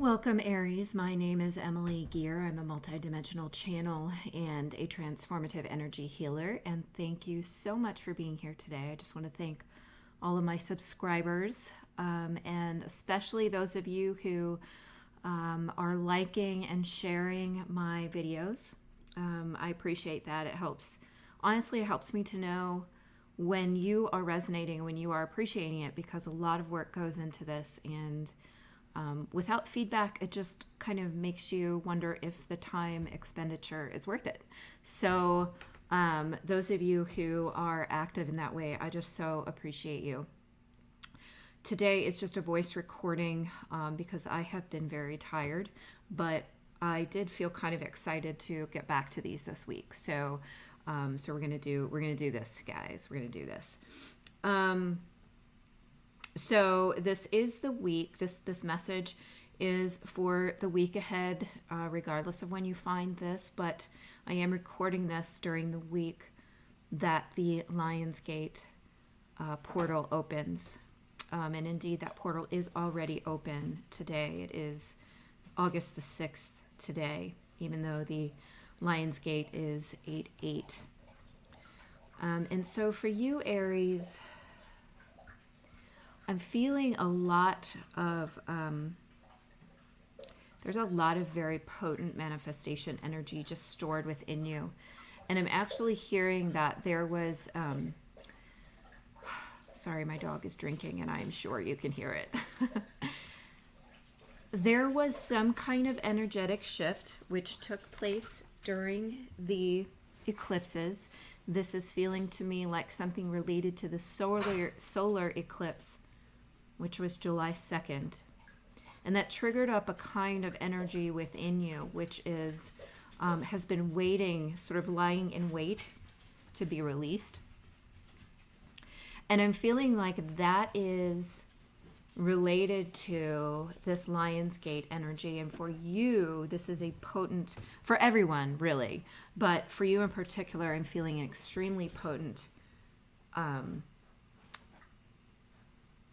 Welcome, Aries. My name is Emily Gear. I'm a multidimensional channel and a transformative energy healer. And thank you so much for being here today. I just want to thank all of my subscribers and especially those of you who are liking and sharing my videos. I appreciate that. It helps. Honestly, it helps me to know when you are resonating, when you are appreciating it, because a lot of work goes into this, and without feedback, it just kind of makes you wonder if the time expenditure is worth it. So those of you who are active in that way, I just so appreciate you. Today is just a voice recording because I have been very tired, but I did feel kind of excited to get back to these this week. So we're gonna do this, guys. We're gonna do this. So this is the week. This message is for the week ahead, regardless of when you find this. But I am recording this during the week that the Lionsgate portal opens. And indeed, that portal is already open today. It is August the 6th today, even though the Lionsgate is 8/8. And so for you, Aries, I'm feeling a lot of, there's a lot of very potent manifestation energy just stored within you. And I'm actually hearing that there was, sorry, my dog is drinking and I'm sure you can hear it. There was some kind of energetic shift which took place during the eclipses. This is feeling to me like something related to the solar eclipse, which was July 2nd. And that triggered up a kind of energy within you, which is has been waiting, sort of lying in wait to be released. And I'm feeling like that is related to this Lionsgate energy. And for you, this is a potent, for everyone really, but for you in particular, I'm feeling an extremely potent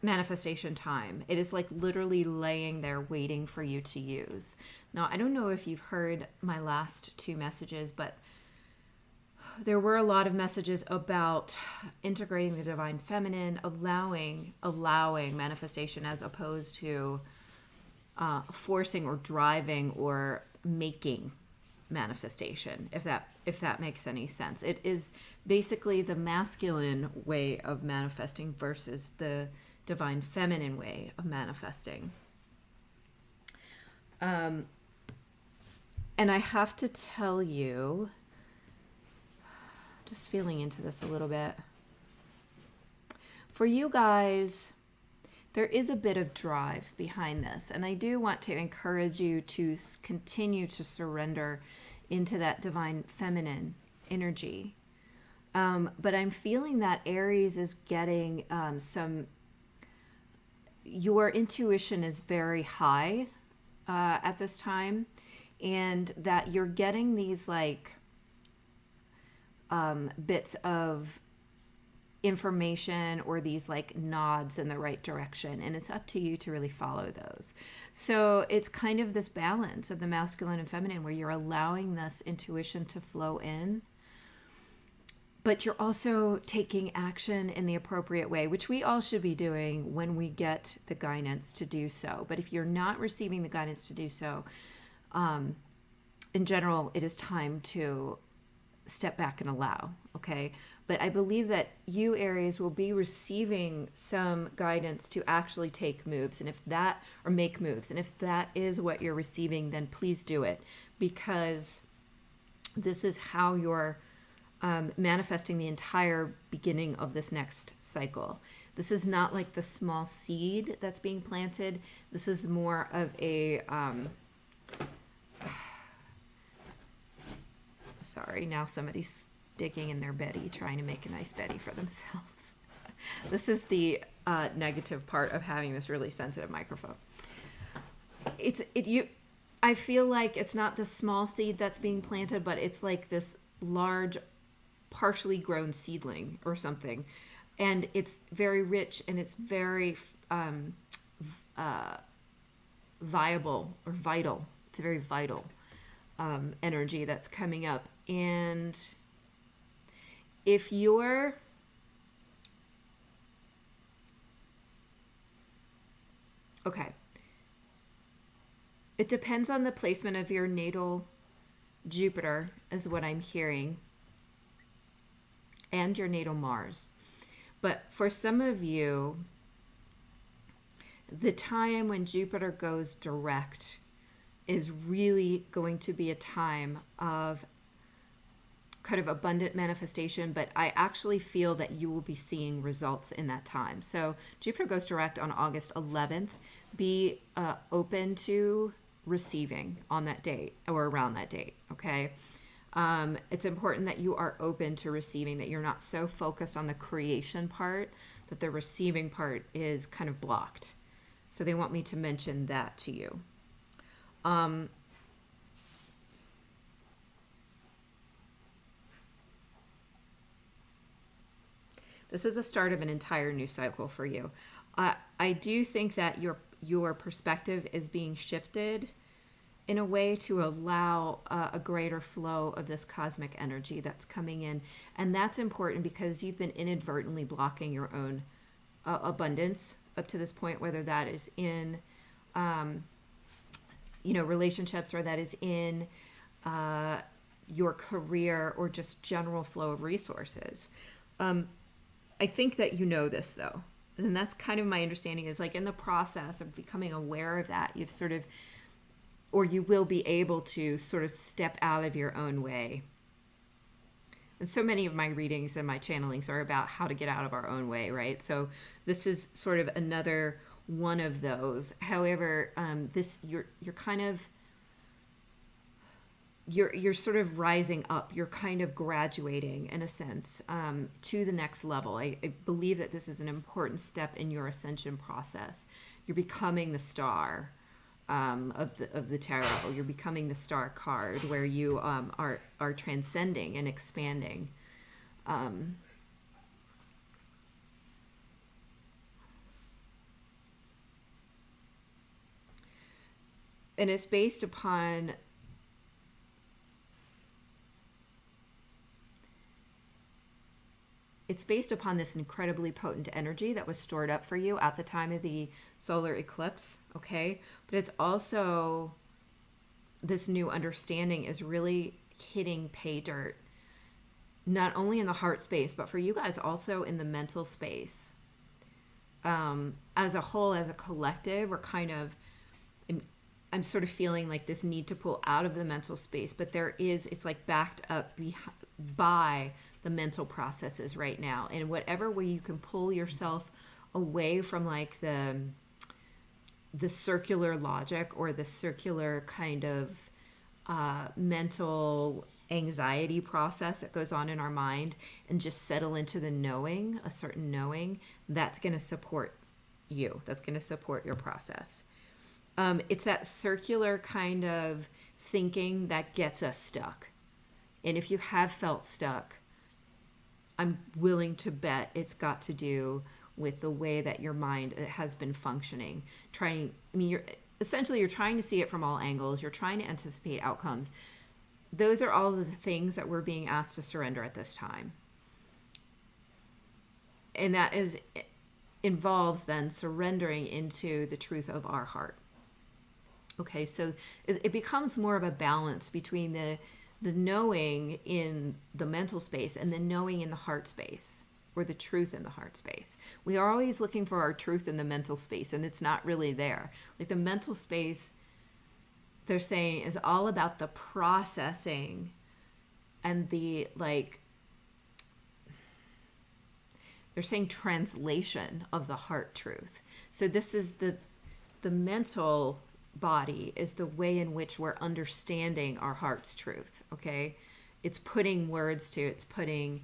manifestation time. It is like literally laying there waiting for you to use. Now, I don't know if you've heard my last two messages, but there were a lot of messages about integrating the divine feminine, allowing manifestation as opposed to forcing or driving or making manifestation, if that makes any sense. It is basically the masculine way of manifesting versus the divine feminine way of manifesting. And I have to tell you, just feeling into this a little bit, for you guys, there is a bit of drive behind this, and I do want to encourage you to continue to surrender into that divine feminine energy. But I'm feeling that Aries is getting your intuition is very high at this time, and that you're getting these like bits of information or these like nods in the right direction, and it's up to you to really follow those. So it's kind of this balance of the masculine and feminine where you're allowing this intuition to flow in, but you're also taking action in the appropriate way, which we all should be doing when we get the guidance to do so. But if you're not receiving the guidance to do so, in general, it is time to step back and allow, okay? But I believe that you, Aries, will be receiving some guidance to actually take moves, and if that, or make moves, and if that is what you're receiving, then please do it, because this is how you're manifesting the entire beginning of this next cycle. This is not like the small seed that's being planted. This is more of a sorry, now somebody's digging in their Betty, trying to make a nice Betty for themselves. This is the negative part of having this really sensitive microphone. I feel like it's not the small seed that's being planted, but it's like this large, partially grown seedling or something. And it's very rich, and it's very viable or vital. It's a very vital energy that's coming up. And if you're okay, it depends on the placement of your natal Jupiter, is what I'm hearing, and your natal Mars. But for some of you, the time when Jupiter goes direct is really going to be a time of kind of abundant manifestation, but I actually feel that you will be seeing results in that time. So Jupiter goes direct on August 11th. Be open to receiving on that date or around that date, okay? It's important that you are open to receiving, that you're not so focused on the creation part that the receiving part is kind of blocked. So they want me to mention that to you. This is a start of an entire new cycle for you. I do think that your perspective is being shifted in a way to allow a greater flow of this cosmic energy that's coming in. And that's important because you've been inadvertently blocking your own abundance up to this point, whether that is in, relationships, or that is in your career, or just general flow of resources. I think that you know this, though. And that's kind of my understanding, is like in the process of becoming aware of that, you've sort of, or you will be able to sort of step out of your own way. And so many of my readings and my channelings are about how to get out of our own way, right? So this is sort of another one of those. However, you're kind of, you're sort of rising up. You're kind of graduating, in a sense, to the next level. I believe that this is an important step in your ascension process. You're becoming the star of the tarot. You're becoming the star card, where you are transcending and expanding. And it's based upon this incredibly potent energy that was stored up for you at the time of the solar eclipse, okay? But it's also, this new understanding is really hitting pay dirt, not only in the heart space, but for you guys also in the mental space. As a whole, as a collective, we're kind of, I'm sort of feeling like this need to pull out of the mental space, but it's like backed up by the mental processes right now. And whatever way you can pull yourself away from like the circular logic, or the circular kind of mental anxiety process that goes on in our mind, and just settle into the knowing, a certain knowing, that's going to support you. That's going to support your process. It's that circular kind of thinking that gets us stuck. And if you have felt stuck, I'm willing to bet it's got to do with the way that your mind has been functioning. You're trying to see it from all angles. You're trying to anticipate outcomes. Those are all of the things that we're being asked to surrender at this time. And that involves then surrendering into the truth of our heart. Okay, so it becomes more of a balance between the knowing in the mental space and the knowing in the heart space, or the truth in the heart space. We are always looking for our truth in the mental space, and it's not really there. Like the mental space, they're saying, is all about the processing and the, like, they're saying translation of the heart truth. So this is the mental body is the way in which we're understanding our heart's truth. Okay, it's putting words to, it's putting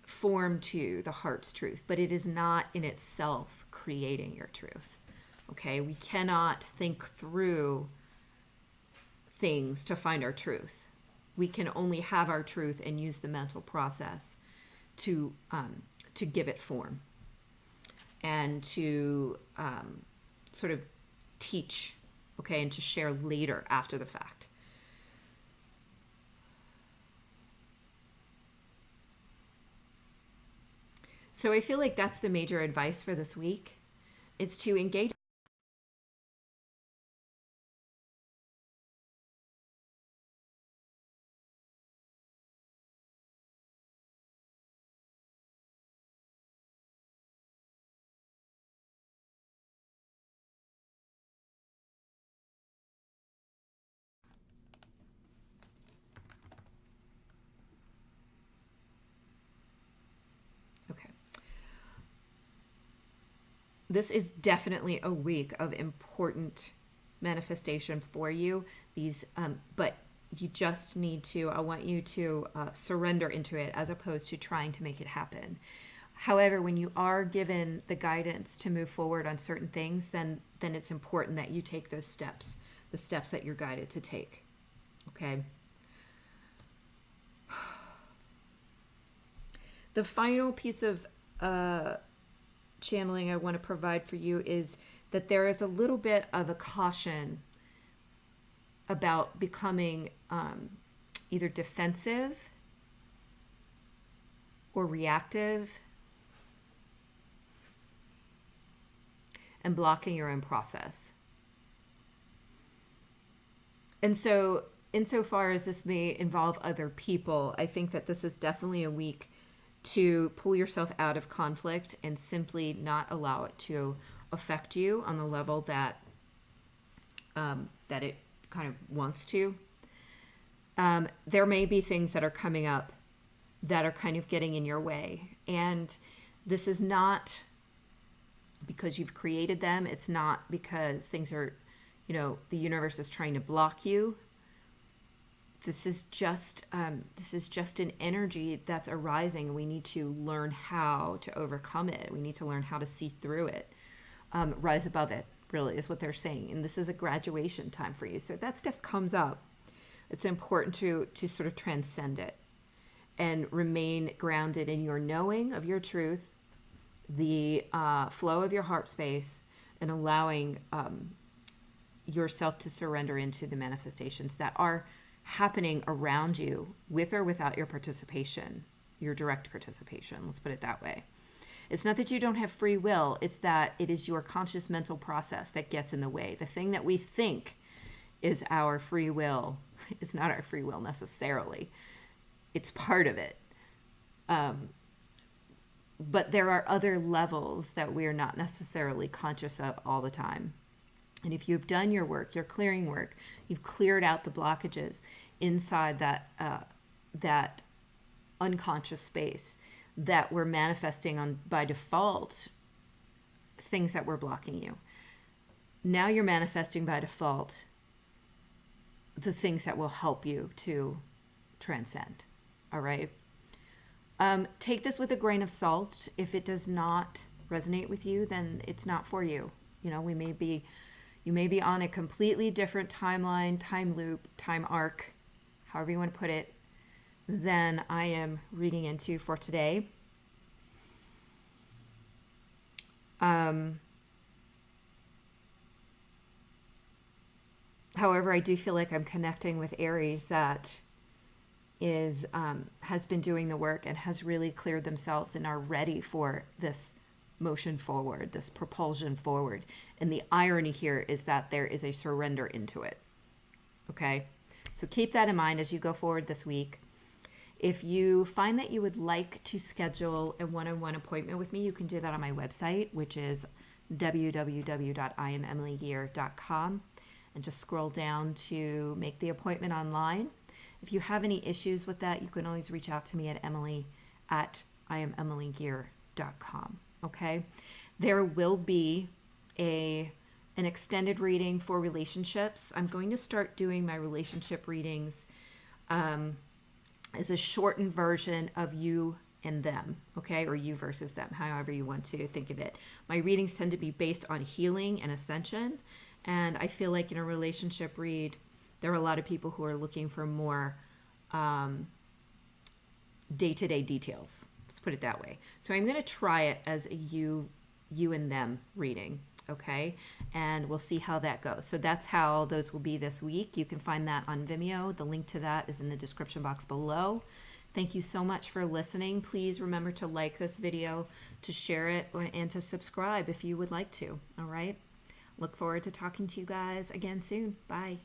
form to the heart's truth, but it is not in itself creating your truth. Okay, we cannot think through things to find our truth. We can only have our truth and use the mental process to give it form, and to sort of teach, okay, and to share later after the fact. So I feel like that's the major advice for this week, is to engage. Okay. This is definitely a week of important manifestation for you. But you just need to, I want you to surrender into it as opposed to trying to make it happen. However, when you are given the guidance to move forward on certain things, then it's important that you take those steps, the steps that you're guided to take. Okay. The final piece of channeling I want to provide for you is that there is a little bit of a caution about becoming either defensive or reactive and blocking your own process. And so, insofar as this may involve other people, I think that this is definitely a week to pull yourself out of conflict and simply not allow it to affect you on the level that that it kind of wants to. There may be things that are coming up that are kind of getting in your way, and this is not because you've created them. It's not because things are, the universe is trying to block you. This is just an energy that's arising. We need to learn how to overcome it. We need to learn how to see through it, rise above it, really is what they're saying. And this is a graduation time for you. So if that stuff comes up, it's important to sort of transcend it and remain grounded in your knowing of your truth, the flow of your heart space, and allowing yourself to surrender into the manifestations that are happening around you with or without your participation, your direct participation. Let's put it that way. It's not that you don't have free will. It's that it is your conscious mental process that gets in the way. The thing that we think is our free will is not our free will necessarily. It's part of it. But there are other levels that we are not necessarily conscious of all the time. And if you've done your work, your clearing work, you've cleared out the blockages inside that unconscious space that we're manifesting on by default, things that were blocking you. Now you're manifesting by default the things that will help you to transcend. All right. Take this with a grain of salt. If it does not resonate with you, then it's not for you. You may be on a completely different timeline, time loop, time arc, however you want to put it, than I am reading into for today. However, I do feel like I'm connecting with Aries that has been doing the work and has really cleared themselves and are ready for this motion forward, this propulsion forward. And the irony here is that there is a surrender into it. Okay? So keep that in mind as you go forward this week. If you find that you would like to schedule a one-on-one appointment with me, you can do that on my website, which is www.IamEmilyGear.com, and just scroll down to make the appointment online. If you have any issues with that, you can always reach out to me at emily@IamEmilyGear.com. Okay? There will be an extended reading for relationships. I'm going to start doing my relationship readings as a shortened version of you and them, okay? Or you versus them, however you want to think of it. My readings tend to be based on healing and ascension. And I feel like in a relationship read, there are a lot of people who are looking for more day-to-day details. Let's put it that way. So I'm going to try it as a you and them reading. okay? And we'll see how that goes. So that's how those will be this week. You can find that on Vimeo. The link to that is in the description box below. Thank you so much for listening. Please remember to like this video, to share it, and to subscribe if you would like to, all right? Look forward to talking to you guys again soon. Bye.